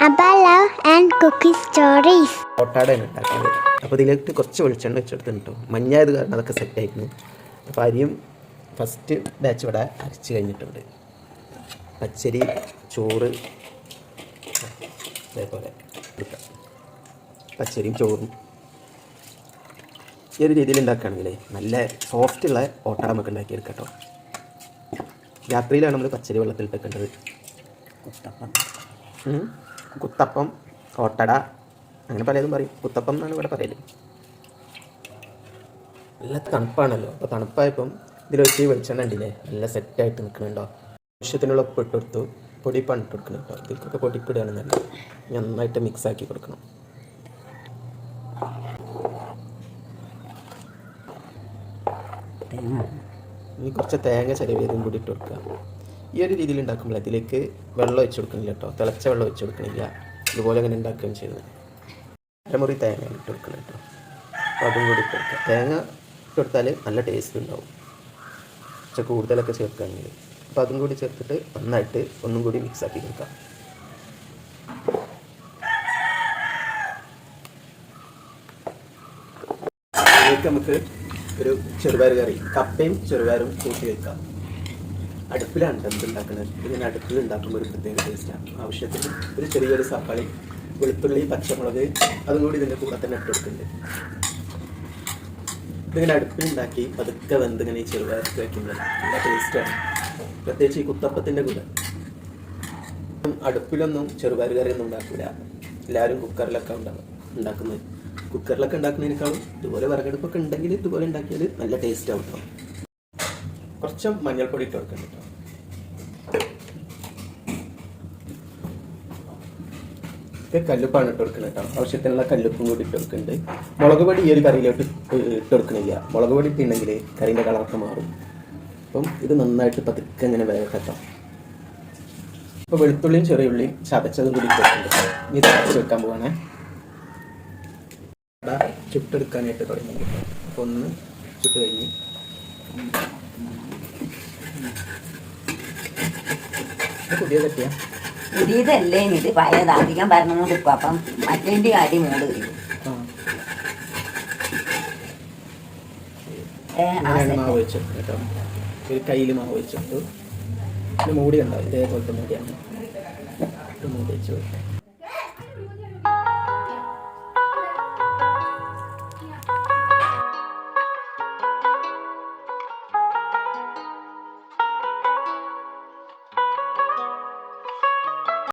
Abba Love and Cookie Stories. ഓട്ടാടയാണ് ഉണ്ടാക്കുന്നത്. അപ്പോൾ ഇതിലേക്ക് കുറച്ച് വെളിച്ചെണ്ണ വെച്ചെടുത്തിട്ട് കേട്ടോ. മഞ്ഞായത് കാരണം അതൊക്കെ സെറ്റായിരുന്നു. അപ്പോൾ അരിയും ഫസ്റ്റ് ബാച്ച് ഇവിടെ അരച്ച് കഴിഞ്ഞിട്ടുണ്ട്. പച്ചരി, ചോറ് അതേപോലെ എടുക്കാം. പച്ചരിയും ചോറും ഈ ഒരു രീതിയിൽ ഉണ്ടാക്കുകയാണെങ്കിലേ നല്ല സോഫ്റ്റുള്ള ഓട്ടാട നമുക്ക് ഉണ്ടാക്കിയെടുക്കാം കേട്ടോ. രാത്രിയിലാണ് നമ്മൾ പച്ചരി വെള്ളത്തിലിട്ടേക്കേണ്ടത്. കുത്തപ്പം, ഓട്ടട, അങ്ങനെ പലതും പറയും. കുത്തപ്പം എന്നാണ് ഇവിടെ പറയല്. നല്ല തണുപ്പാണല്ലോ. അപ്പോൾ തണുപ്പായപ്പം ഇതിലൊക്കെ വെളിച്ചെണ്ണ ഉണ്ടില്ലേ, നല്ല സെറ്റായിട്ട് നിൽക്കുന്നുണ്ടോ. ആവശ്യത്തിനുള്ള ഉപ്പ് ഇട്ട് കൊടുത്തു. പൊടിപ്പാണ് ഇട്ട് കൊടുക്കണം കേട്ടോ. ഇതിൽക്കൊക്കെ പൊടിപ്പിടുകയാണ് നല്ലത്. നന്നായിട്ട് മിക്സാക്കി കൊടുക്കണം. ഇനി കുറച്ച് തേങ്ങ ചിരവിയതും കൂടി ഇട്ട് കൊടുക്കുക. ഈ ഒരു രീതിയിൽ ഉണ്ടാക്കുമ്പോൾ അതിലേക്ക് വെള്ളം ഒഴിച്ച് കൊടുക്കണില്ല കേട്ടോ. തിളച്ച വെള്ളം ഒഴിച്ച് കൊടുക്കണില്ല. ഇതുപോലെ അങ്ങനെ ഉണ്ടാക്കുകയും ചെയ്യുന്നത്. അരമുറി തേങ്ങ ഇട്ട് കൊടുക്കണം കേട്ടോ. അപ്പോൾ അതും കൂടി ഇട്ട് കൊടുക്കുക. തേങ്ങ ഇട്ട് കൊടുത്താൽ നല്ല ടേസ്റ്റ് ഉണ്ടാവും. പക്ഷെ കൂടുതലൊക്കെ ചേർക്കുകയാണെങ്കിൽ. അപ്പോൾ അതും കൂടി ചേർത്തിട്ട് നന്നായിട്ട് ഒന്നും കൂടി മിക്സാക്കി കൊടുക്കാം. അതിലേക്ക് നമുക്ക് ഒരു ചെറുപയർ കറി, കപ്പയും ചെറുപയറും കൂട്ടി വയ്ക്കാം. അടുപ്പിലാണ് എന്തുണ്ടാക്കുന്നത്. ഇങ്ങനെ അടുപ്പിൽ ഉണ്ടാക്കുമ്പോൾ ഒരു പ്രത്യേക ടേസ്റ്റാണ്. ആവശ്യത്തിന് ഒരു ചെറിയൊരു സവാളി, വെളുത്തുള്ളി, പച്ചമുളക് അതും കൂടി ഇതിൻ്റെ കൂടെ തന്നെ ഇട്ട് കൊടുക്കുന്നുണ്ട്. ഇതിങ്ങനെ അടുപ്പിലുണ്ടാക്കി പതുക്കെ വെന്തിങ്ങനെ ഈ ചെറുപയർക്ക് വയ്ക്കുന്നത് നല്ല ടേസ്റ്റാണ്. പ്രത്യേകിച്ച് ഈ കുത്തപ്പത്തിൻ്റെ കൂടെ. അടുപ്പിലൊന്നും ചെറുപയർ കറിയൊന്നും ഉണ്ടാക്കില്ല. എല്ലാവരും കുക്കറിലൊക്കെ ഉണ്ടാക്കുന്നത്. കുക്കറിലൊക്കെ ഉണ്ടാക്കുന്നതിനേക്കാളും ഇതുപോലെ വിറകടുപ്പൊക്കെ ഉണ്ടെങ്കിൽ ഇതുപോലെ ഉണ്ടാക്കിയാൽ നല്ല ടേസ്റ്റ് ആവും കേട്ടോ. കുറച്ച് മഞ്ഞൾപ്പൊടി ഇട്ട് കൊടുക്കണം കേട്ടോ. ഇത് കല്ലുപ്പാണ് ഇട്ട് കൊടുക്കുന്നത് കേട്ടോ. ആവശ്യത്തിനുള്ള കല്ലുപ്പും കൂടി ഇട്ട് കൊടുക്കുന്നുണ്ട്. മുളക് പൊടി ഈ ഒരു കറിയിലോട്ട് ഇട്ട് കൊടുക്കണില്ല. മുളക് പൊടി ഇട്ടുണ്ടെങ്കിൽ കറിൻ്റെ കളറൊക്കെ മാറും. അപ്പം ഇത് നന്നായിട്ട് പതുക്കെ ഇങ്ങനെ വേഗം കേട്ടോ. ഇപ്പോൾ വെളുത്തുള്ളിയും ചെറിയുള്ളിയും ചതച്ചതും കൂടി ഇട്ട് കൊടുക്കുന്നുണ്ട്. ഇനി ചതച്ച് വെക്കാൻ പോവാണേ. ചുട്ടെടുക്കാനായിട്ട് തുടങ്ങി. അപ്പോൾ ഒന്ന് ചുട്ട് കഴിഞ്ഞ് പുതിയ കെട്ടിയാ പുതിയതല്ലേ ഇത് പഴയത് അധികം പറഞ്ഞു കൊടുക്കും. അപ്പം മറ്റേൻ്റെ കാര്യം മൂട് വരും. മാവ് വെച്ചെടുത്തു കേട്ടോ. ഒരു കയ്യിൽ മാവ് വെച്ചെടുത്തു. പിന്നെ മൂടി ഉണ്ടാവും. ഇതേപോലത്തെ മൂടിയാണ്. മൂടി വെച്ച് വെക്കാം.